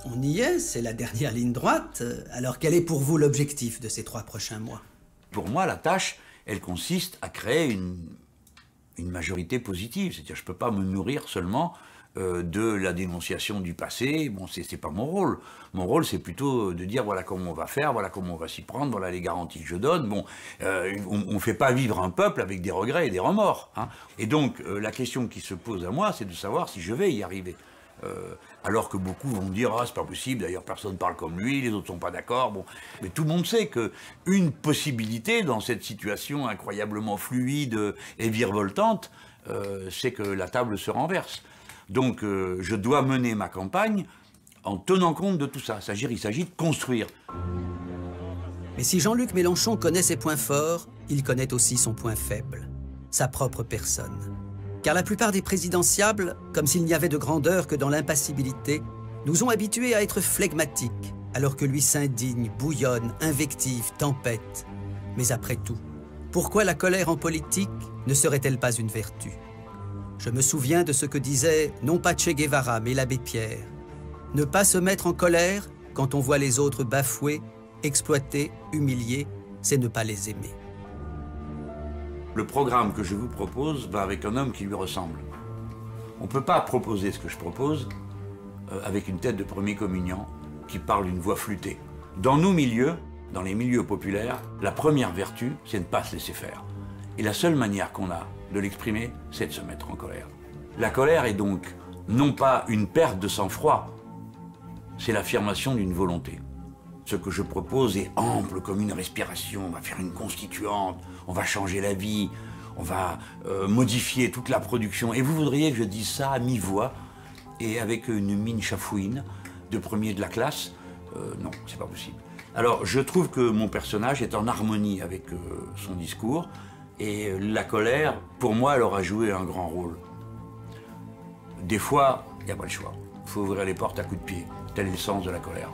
On y est, c'est la dernière ligne droite. Alors quel est pour vous l'objectif de ces 3 prochains mois? Pour moi, la tâche, elle consiste à créer une majorité positive. C'est-à-dire, je ne peux pas me nourrir seulement de la dénonciation du passé. Bon, c'est pas mon rôle. Mon rôle, c'est plutôt de dire voilà comment on va faire, voilà comment on va s'y prendre, voilà les garanties que je donne. Bon, on ne fait pas vivre un peuple avec des regrets et des remords, hein. Et donc, la question qui se pose à moi, c'est de savoir si je vais y arriver. Alors que beaucoup vont me dire « Ah, c'est pas possible, d'ailleurs personne ne parle comme lui, les autres sont pas d'accord. » Bon, mais tout le monde sait qu'une possibilité dans cette situation incroyablement fluide et virevoltante, c'est que la table se renverse. Donc je dois mener ma campagne en tenant compte de tout ça. Il s'agit de construire. Mais si Jean-Luc Mélenchon connaît ses points forts, il connaît aussi son point faible, sa propre personne. Car la plupart des présidentiables, comme s'il n'y avait de grandeur que dans l'impassibilité, nous ont habitués à être flegmatiques, alors que lui s'indigne, bouillonne, invective, tempête. Mais après tout, pourquoi la colère en politique ne serait-elle pas une vertu? Je me souviens de ce que disait non pas Che Guevara, mais l'abbé Pierre. Ne pas se mettre en colère quand on voit les autres bafoués, exploités, humiliés, c'est ne pas les aimer. Le programme que je vous propose va avec un homme qui lui ressemble. On ne peut pas proposer ce que je propose avec une tête de premier communiant qui parle d'une voix flûtée. Dans nos milieux, dans les milieux populaires, la première vertu, c'est de ne pas se laisser faire. Et la seule manière qu'on a de l'exprimer, c'est de se mettre en colère. La colère est donc non pas une perte de sang-froid, c'est l'affirmation d'une volonté. Ce que je propose est ample comme une respiration. On va faire une constituante, on va changer la vie, on va modifier toute la production. Et vous voudriez que je dise ça à mi-voix et avec une mine chafouine de premier de la classe? Non, c'est pas possible. Alors, je trouve que mon personnage est en harmonie avec son discours. Et la colère, pour moi, elle aura joué un grand rôle. Des fois, il n'y a pas le choix. Il faut ouvrir les portes à coups de pied. Tel est le sens de la colère.